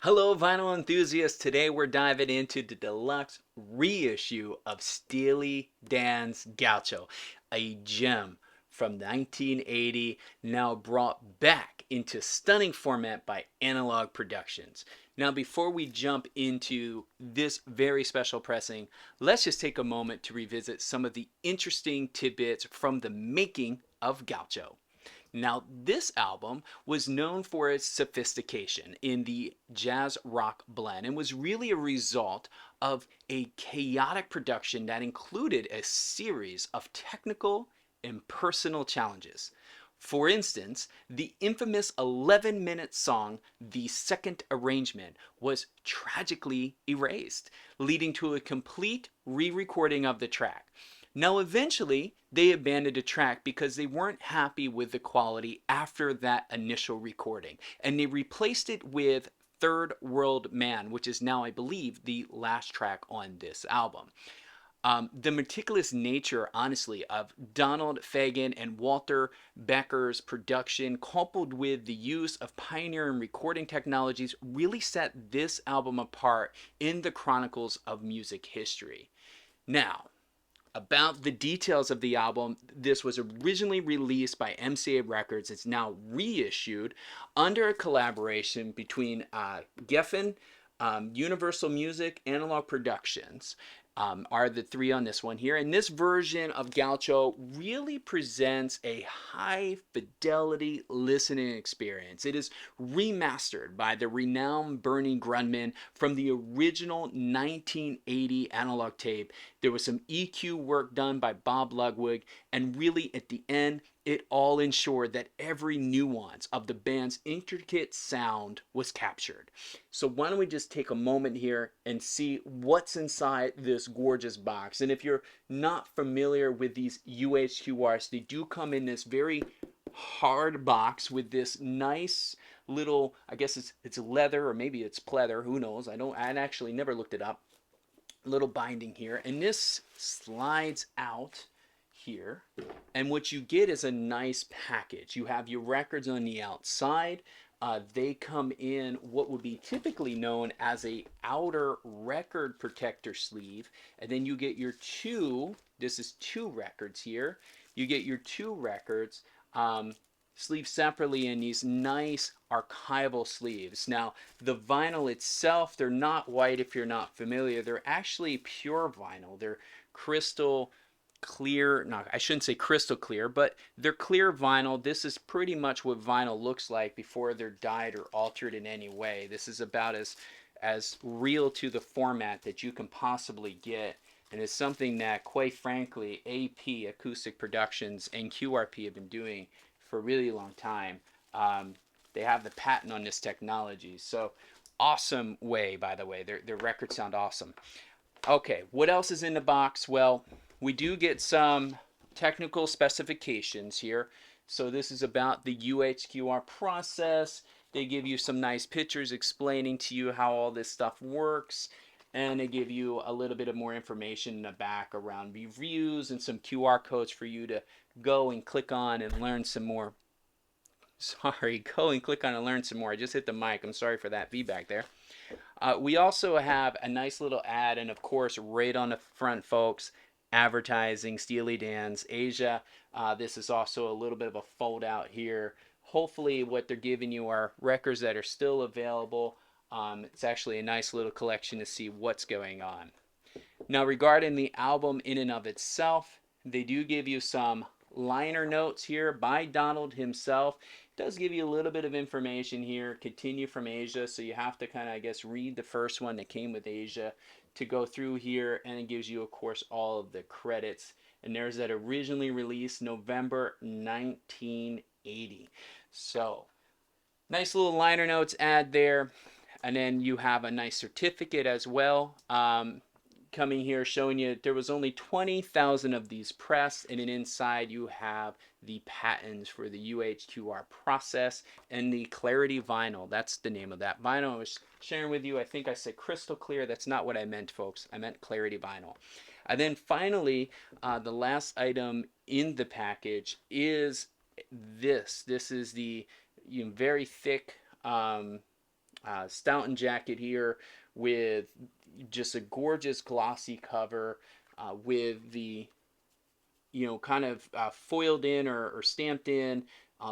Hello, vinyl enthusiasts. Today we're diving into the deluxe reissue of Steely Dan's Gaucho, a gem from 1980, now brought back into stunning format by Analog Productions. Now, before we jump into this very special pressing, let's just take a moment to revisit some of the interesting tidbits from the making of Gaucho. Now, this album was known for its sophistication in the jazz rock blend and was really a result of a chaotic production that included a series of technical and personal challenges. For instance, the infamous 11-minute song, The Second Arrangement, was tragically erased, leading to a complete re recording of the track. Now, eventually, they abandoned the track because they weren't happy with the quality after that initial recording, and they replaced it with Third World Man, which is now, I believe, the last track on this album. The meticulous nature, honestly, of Donald Fagen and Walter Becker's production, coupled with the use of pioneering recording technologies, really set this album apart in the chronicles of music history. Now, about the details of the album, this was originally released by MCA Records. It's now reissued under a collaboration between Geffen, Universal Music, Analog Productions. Are the three on this one here. And this version of Gaucho really presents a high fidelity listening experience. It is remastered by the renowned Bernie Grundman from the original 1980 analog tape. There was some EQ work done by Bob Ludwig, and really at the end, it all ensured that every nuance of the band's intricate sound was captured. So why don't we just take a moment here and see what's inside this gorgeous box. And if you're not familiar with these UHQRs, they do come in this very hard box with this nice little, I guess it's leather, or maybe it's pleather, who knows. I actually never looked it up. Little binding here, and this slides out here, and what you get is a nice package. You have your records on the outside. They come in what would be typically known as a outer record protector sleeve, and then you get your this is two records here. You get your two records sleeved separately in these nice archival sleeves. Now, the vinyl itself, they're not white if you're not familiar. They're actually pure vinyl. They're crystal clear, no, I shouldn't say crystal clear, but they're clear vinyl. This is pretty much what vinyl looks like before they're dyed or altered in any way. This is about as real to the format that you can possibly get, and it's something that, quite frankly, AP, Acoustic Productions, and QRP have been doing for a really long time. They have the patent on this technology. So awesome way, by the way. Their records sound awesome. Okay, what else is in the box? Well, we do get some technical specifications here. So this is about the UHQR process. They give you some nice pictures explaining to you how all this stuff works. And they give you a little bit of more information in the back around reviews and some QR codes for you to go and click on and learn some more. Sorry, go and click on and learn some more. I just hit the mic. I'm sorry for that feedback there. We also have a nice little ad, and of course, right on the front, folks, advertising Steely Dan's Asia. This is also a little bit of a fold out here. Hopefully, what they're giving you are records that are still available. It's actually a nice little collection to see what's going on. Now, regarding the album in and of itself, they do give you some liner notes here by Donald himself. It does give you a little bit of information here. Continue from Asia, so you have to kind of, I guess, read the first one that came with Asia to go through here, and it gives you, of course, all of the credits. And there's that originally released November 1980. So nice little liner notes ad there, and then you have a nice certificate as well. Coming here showing you there was only 20,000 of these pressed, and then inside you have the patents for the UHQR process and the Clarity vinyl. That's the name of that vinyl I was sharing with you. I think I said crystal clear. That's not what I meant, folks. I meant Clarity vinyl. And then finally, the last item in the package is this. This is the very thick Stoughton jacket here with just a gorgeous glossy cover with the kind of foiled in or stamped in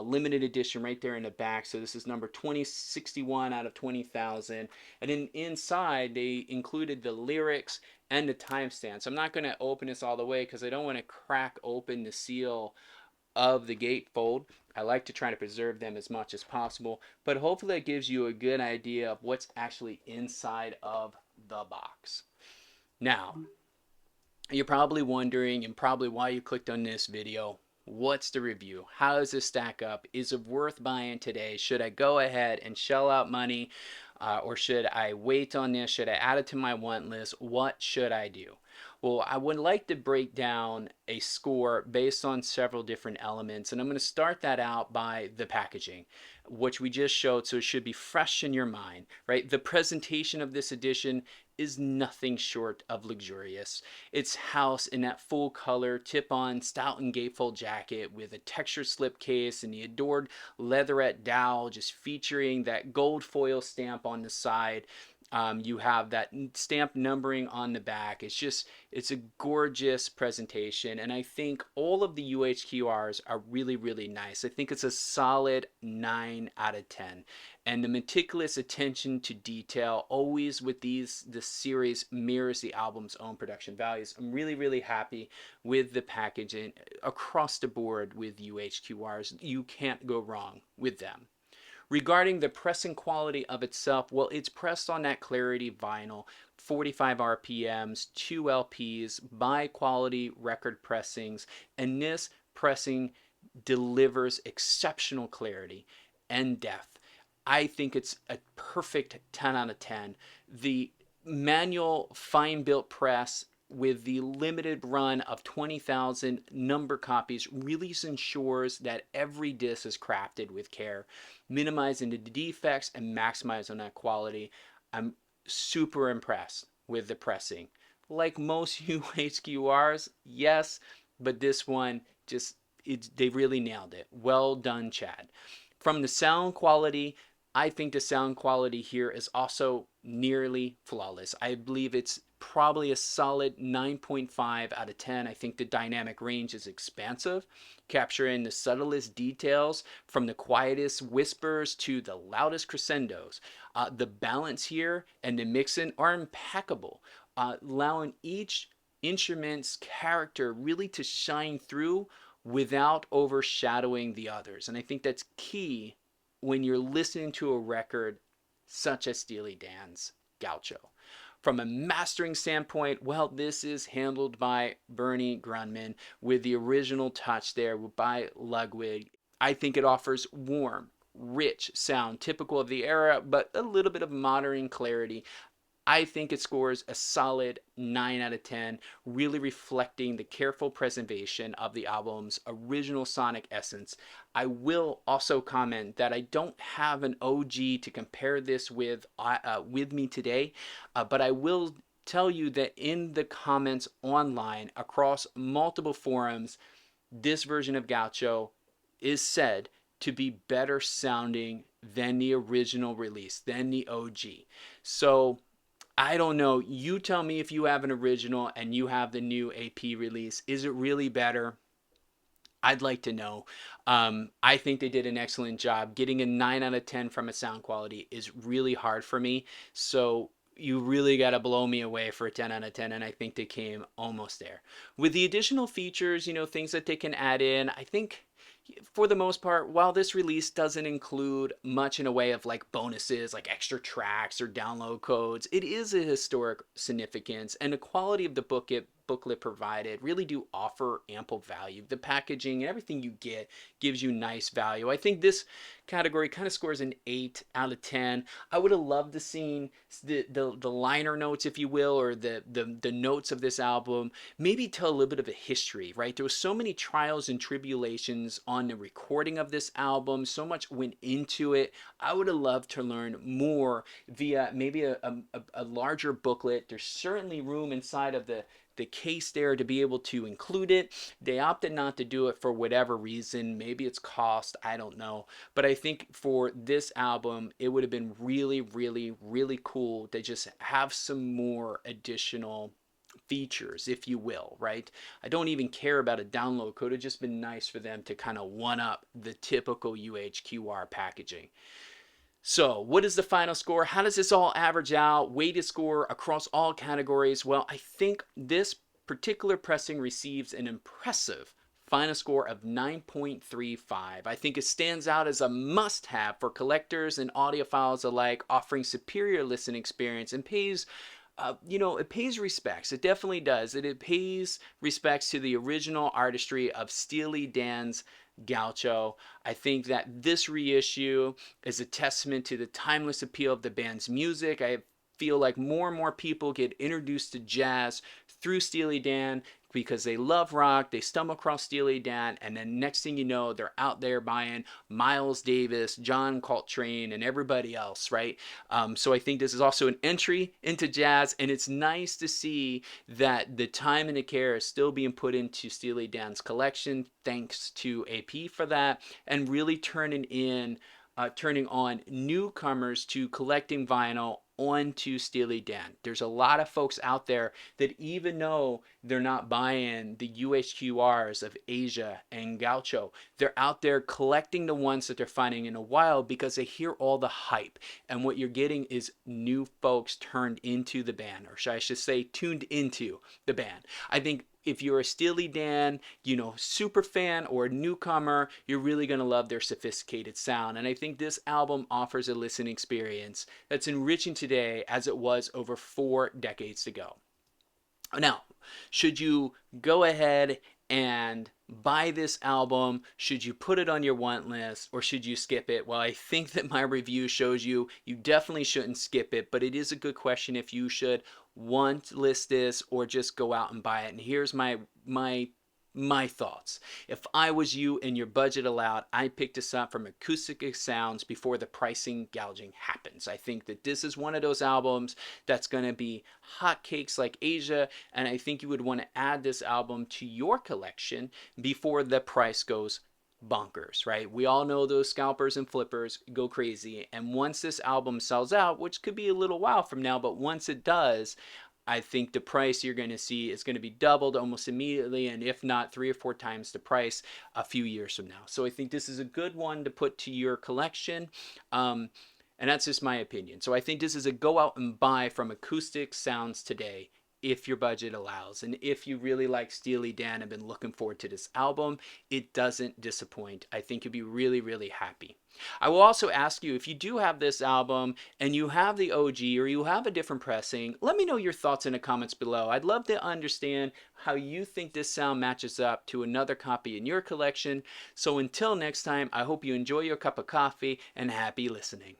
limited edition right there in the back. So this is number 2061 out of 20,000. And then inside they included the lyrics and the timestamps. I'm not going to open this all the way because I don't want to crack open the seal of the gatefold. I like to try to preserve them as much as possible, but hopefully that gives you a good idea of what's actually inside of the box. Now, you're probably wondering, and probably why you clicked on this video, what's the review? How does this stack up? Is it worth buying today? Should I go ahead and shell out money, or should I wait on this? Should I add it to my want list? What should I do? Well, I would like to break down a score based on several different elements, and I'm going to start that out by the packaging, which we just showed, so it should be fresh in your mind, right? The presentation of this edition is nothing short of luxurious. It's housed in that full color tip-on Stoughton gatefold jacket with a textured slipcase and the adored leatherette dowel, just featuring that gold foil stamp on the side. You have that stamp numbering on the back. It's a gorgeous presentation, and I think all of the UHQRs are really, really nice. I think it's a solid 9 out of 10. And the meticulous attention to detail always with this series mirrors the album's own production values. I'm really, really happy with the packaging across the board with UHQRs. You can't go wrong with them. Regarding the pressing quality of itself, well, it's pressed on that Clarity vinyl, 45 RPMs, 2 LPs, by quality record pressings, and this pressing delivers exceptional clarity and depth. I think it's a perfect 10 out of 10. The manual fine built press with the limited run of 20,000 number copies really ensures that every disc is crafted with care, minimizing the defects and maximizing that quality. I'm super impressed with the pressing. Like most UHQRs, yes, but this one they really nailed it. Well done, Chad. From the sound quality, I think the sound quality here is also nearly flawless. I believe it's probably a solid 9.5 out of 10. I think the dynamic range is expansive, capturing the subtlest details from the quietest whispers to the loudest crescendos. The balance here and the mixing are impeccable, allowing each instrument's character really to shine through without overshadowing the others. And I think that's key when you're listening to a record such as Steely Dan's Gaucho. From a mastering standpoint, well, this is handled by Bernie Grundman with the original touch there by Ludwig. I think it offers warm, rich sound typical of the era, but a little bit of modern clarity. I think it scores a solid 9 out of 10, really reflecting the careful preservation of the album's original sonic essence. I will also comment that I don't have an OG to compare this with me today, but I will tell you that in the comments online across multiple forums, this version of Gaucho is said to be better sounding than the original release, than the OG. So I don't know. You tell me if you have an original and you have the new AP release. Is it really better? I'd like to know. I think they did an excellent job. Getting a 9 out of 10 from a sound quality is really hard for me. So you really got to blow me away for a 10 out of 10, and I think they came almost there. With the additional features, things that they can add in, I think for the most part, while this release doesn't include much in a way of like bonuses, like extra tracks or download codes, it is a historic significance, and the quality of the booklet provided really do offer ample value. The packaging, everything you get gives you nice value. I think this category kind of scores an 8 out of 10. I would have loved to seen the liner notes, if you will, or the notes of this album, maybe tell a little bit of a history, right? There was so many trials and tribulations on the recording of this album. So much went into it. I would have loved to learn more via maybe a larger booklet. There's certainly room inside of the the case there to be able to include it. They opted not to do it for whatever reason. Maybe it's cost, I don't know. But I think for this album, it would have been really, really, really cool to just have some more additional features, if you will, right? I don't even care about a download code. It'd just been nice for them to kind of one up the typical UHQR packaging. So, what is the final score? How does this all average out? Weighted score across all categories? Well, I think this particular pressing receives an impressive final score of 9.35. I think it stands out as a must-have for collectors and audiophiles alike, offering superior listening experience and pays it pays respects. It definitely does. It pays respects to the original artistry of Steely Dan's Gaucho. I think that this reissue is a testament to the timeless appeal of the band's music. I feel like more and more people get introduced to jazz through Steely Dan because they love rock, they stumble across Steely Dan, and then next thing you know, they're out there buying Miles Davis, John Coltrane, and everybody else, right? So I think this is also an entry into jazz, and it's nice to see that the time and the care is still being put into Steely Dan's collection. Thanks to AP for that, and really turning on newcomers to collecting vinyl onto Steely Dan. There's a lot of folks out there that even though they're not buying the UHQRs of Asia and Gaucho, they're out there collecting the ones that they're finding in a while because they hear all the hype. And what you're getting is new folks turned into the band, or I should say tuned into the band. I think if you're a Steely Dan, super fan or a newcomer, you're really going to love their sophisticated sound. And I think this album offers a listening experience that's enriching today as it was over 4 decades ago. Now, should you go ahead and buy this album? Should you put it on your want list, or should you skip it? Well, I think that my review shows you definitely shouldn't skip it, but it is a good question if you should want list this or just go out and buy it. And here's my thoughts. If I was you and your budget allowed, I'd pick this up from Acoustic Sounds before the pricing gouging happens. I think that this is one of those albums that's going to be hotcakes like Asia, and I think you would want to add this album to your collection before the price goes bonkers, right? We all know those scalpers and flippers go crazy, and once this album sells out, which could be a little while from now, but once it does, I think the price you're going to see is going to be doubled almost immediately, and if not 3 or 4 times the price a few years from now. So I think this is a good one to put to your collection, and that's just my opinion. So I think this is a go out and buy from Acoustic Sounds today, if your budget allows. And if you really like Steely Dan and been looking forward to this album, it doesn't disappoint. I think you'll be really, really happy. I will also ask you, if you do have this album and you have the OG or you have a different pressing, let me know your thoughts in the comments below. I'd love to understand how you think this sound matches up to another copy in your collection. So until next time, I hope you enjoy your cup of coffee and happy listening.